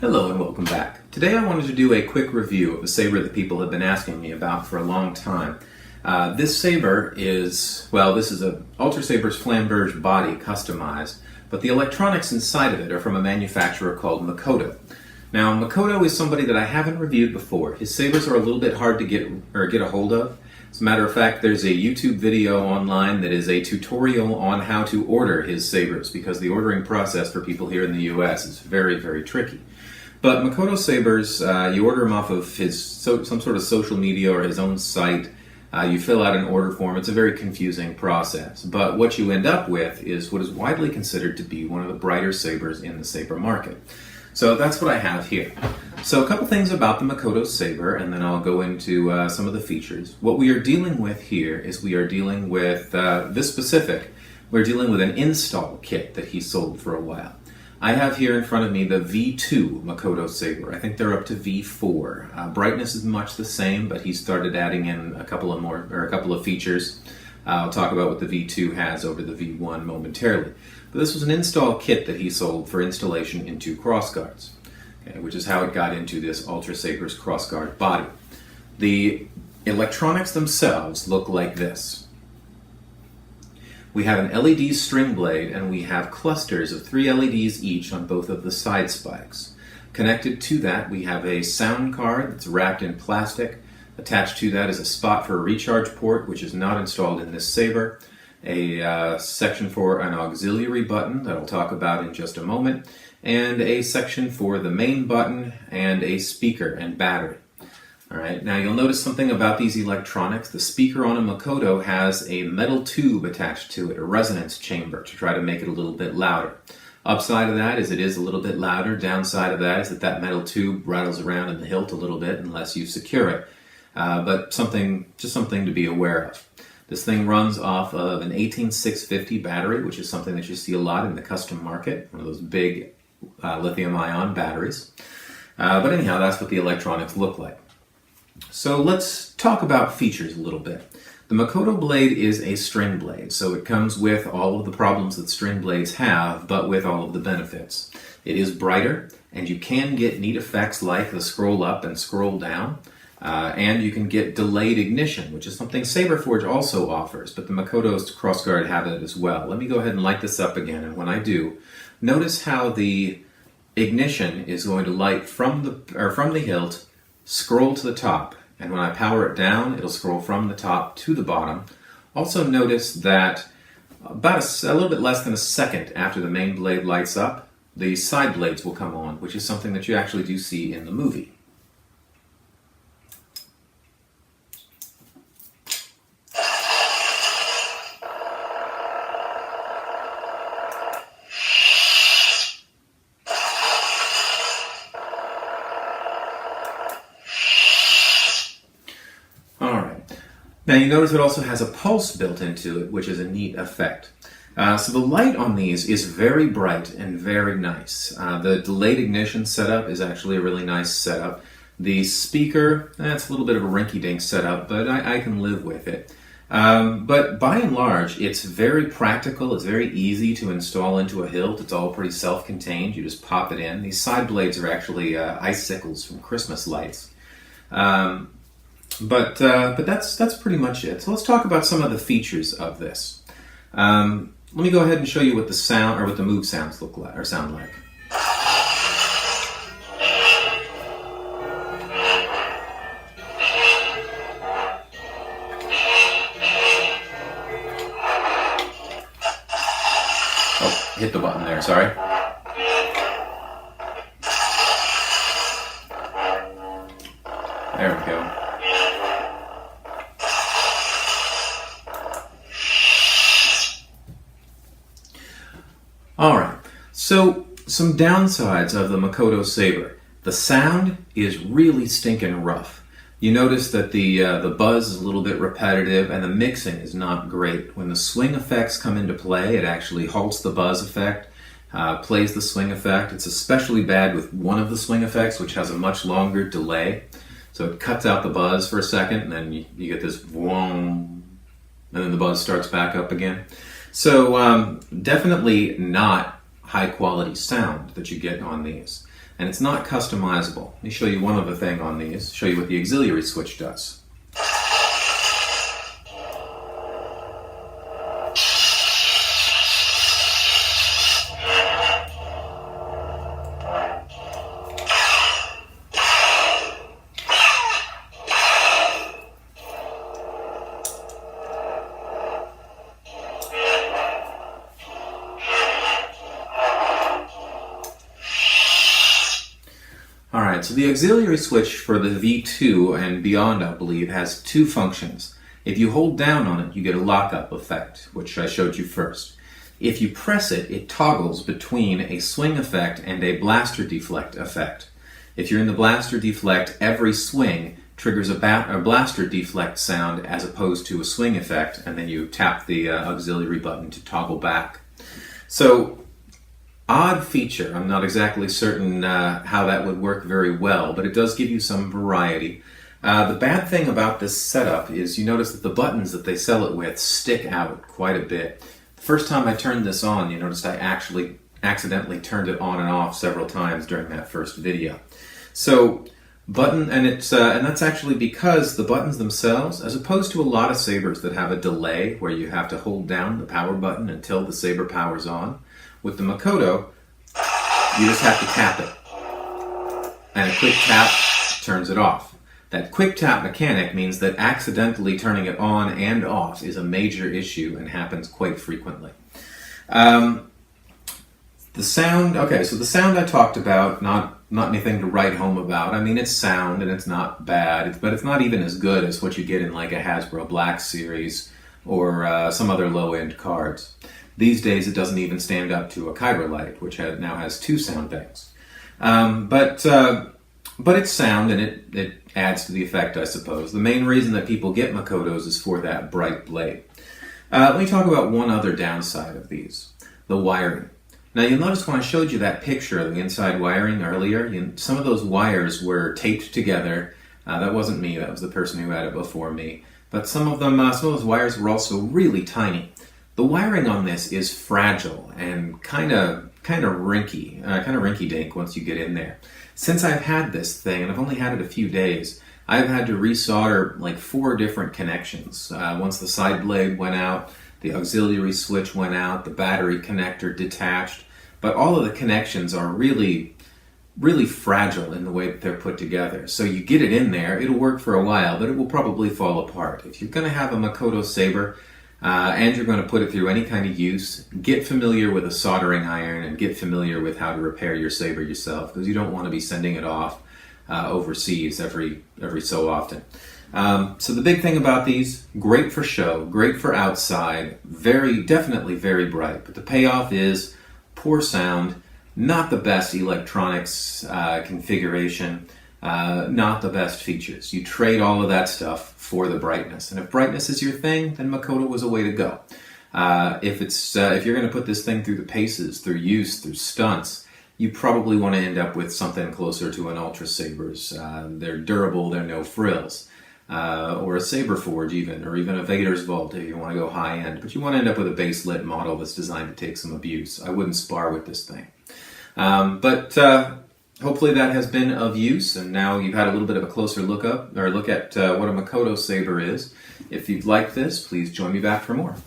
Hello and welcome back. Today I wanted to do a quick review of a saber that people have been asking me about for a long time. This saber is, this is a Ultrasabers Flamberge body customized, but the electronics inside of it are from a manufacturer called Makoto. Now Makoto is somebody that I haven't reviewed before. His sabers are a little bit hard to get a hold of. As a matter of fact, there's a YouTube video online that is a tutorial on how to order his sabers, because the ordering process for people here in the US is very, very tricky. But Makoto Sabers, you order them off of some sort of social media or his own site. You fill out an order form. It's a very confusing process. But what you end up with is what is widely considered to be one of the brighter sabers in the saber market. So that's what I have here. So a couple things about the Makoto Saber, and then I'll go into some of the features. What we are dealing with here is we are dealing with we're dealing with an install kit that he sold for a while. I have here in front of me the V2 Makoto Saber. I think they're up to V4. Brightness is much the same, but he started adding in a couple of features. I'll talk about what the V2 has over the V1 momentarily. But this was an install kit that he sold for installation into Crossguards, okay, which is how it got into this Ultrasabers Crossguard body. The electronics themselves look like this. We have an LED string blade, and we have clusters of 3 LEDs each on both of the side spikes. Connected to that, we have a sound card that's wrapped in plastic. Attached to that is a spot for a recharge port, which is not installed in this saber. A section for an auxiliary button that I'll talk about in just a moment. And a section for the main button and a speaker and battery. Alright, now you'll notice something about these electronics. The speaker on a Makoto has a metal tube attached to it, a resonance chamber, to try to make it a little bit louder. Upside of that is it is a little bit louder. Downside of that is that metal tube rattles around in the hilt a little bit unless you secure it. But just something to be aware of. This thing runs off of an 18650 battery, which is something that you see a lot in the custom market, one of those big lithium-ion batteries. But anyhow, that's what the electronics look like. So let's talk about features a little bit. The Makoto blade is a string blade, so it comes with all of the problems that string blades have, but with all of the benefits. It is brighter, and you can get neat effects like the scroll up and scroll down, and you can get delayed ignition, which is something Saberforge also offers, but the Makoto's Crossguard have it as well. Let me go ahead and light this up again, and when I do, notice how the ignition is going to light from the hilt, scroll to the top, and when I power it down, it'll scroll from the top to the bottom. Also notice that about a little bit less than a second after the main blade lights up, the side blades will come on, which is something that you actually do see in the movie. Now you notice it also has a pulse built into it, which is a neat effect. So the light on these is very bright and very nice. The delayed ignition setup is actually a really nice setup. The speaker, it's a little bit of a rinky-dink setup, but I can live with it. But by and large, it's very practical. It's very easy to install into a hilt. It's all pretty self-contained. You just pop it in. These side blades are actually icicles from Christmas lights. But that's pretty much it. So let's talk about some of the features of this. Let me go ahead and show you what the sound or what the move sounds look like or sound like. Oh, hit the button there. Sorry. There we go. Alright, so some downsides of the Makoto Saber. The sound is really stinking rough. You notice that the buzz is a little bit repetitive and the mixing is not great. When the swing effects come into play, it actually halts the buzz effect, plays the swing effect. It's especially bad with one of the swing effects, which has a much longer delay. So it cuts out the buzz for a second, and then you get this whoom, and then the buzz starts back up again. So definitely not high quality sound that you get on these. and it's not customizable. Let me show you one other thing on these, show you what the auxiliary switch does. Alright, so the auxiliary switch for the V2 and beyond, I believe, has two functions. If you hold down on it, you get a lockup effect, which I showed you first. If you press it, it toggles between a swing effect and a blaster deflect effect. If you're in the blaster deflect, every swing triggers a blaster deflect sound as opposed to a swing effect, and then you tap the auxiliary button to toggle back. So, odd feature. I'm not exactly certain how that would work very well, but it does give you some variety. The bad thing about this setup is you notice that the buttons that they sell it with stick out quite a bit. The first time I turned this on, you noticed I actually accidentally turned it on and off several times during that first video. So, and that's actually because the buttons themselves, as opposed to a lot of sabers that have a delay where you have to hold down the power button until the saber powers on, with the Makoto, you just have to tap it. And a quick tap turns it off. That quick tap mechanic means that accidentally turning it on and off is a major issue and happens quite frequently. The sound, okay, so the sound I talked about, not anything to write home about. I mean, it's sound and it's not bad, but it's not even as good as what you get in like a Hasbro Black Series or some other low-end cards. These days, it doesn't even stand up to a Kyberlite, which now has two sound banks. But it's sound, and it adds to the effect, I suppose. The main reason that people get Makotos is for that bright blade. Let me talk about one other downside of these, the wiring. Now, you'll notice when I showed you that picture of the inside wiring earlier, some of those wires were taped together. That wasn't me, that was the person who had it before me. But some of those wires were also really tiny. The wiring on this is fragile and kind of rinky-dink once you get in there. Since I've had this thing, and I've only had it a few days, I've had to resolder like 4 different connections. Once the side blade went out, the auxiliary switch went out, the battery connector detached, but all of the connections are really fragile in the way that they're put together. So you get it in there, it'll work for a while, but it will probably fall apart. If you're going to have a Makoto Saber, and you're going to put it through any kind of use, get familiar with a soldering iron and get familiar with how to repair your saber yourself, because you don't want to be sending it off overseas every so often. So the big thing about these, great for show, great for outside, definitely very bright, but the payoff is poor sound, not the best electronics configuration, not the best features. You trade all of that stuff for the brightness. And if brightness is your thing, then Makoto was a way to go. If you're going to put this thing through the paces, through use, through stunts, you probably want to end up with something closer to an Ultrasabers. They're durable, they're no frills. Or a Saber Forge even, or even a Vader's Vault if you want to go high end. But you want to end up with a base lit model that's designed to take some abuse. I wouldn't spar with this thing. Hopefully that has been of use, and now you've had a little bit of a closer look at what a Makoto Saber is. If you've liked this, please join me back for more.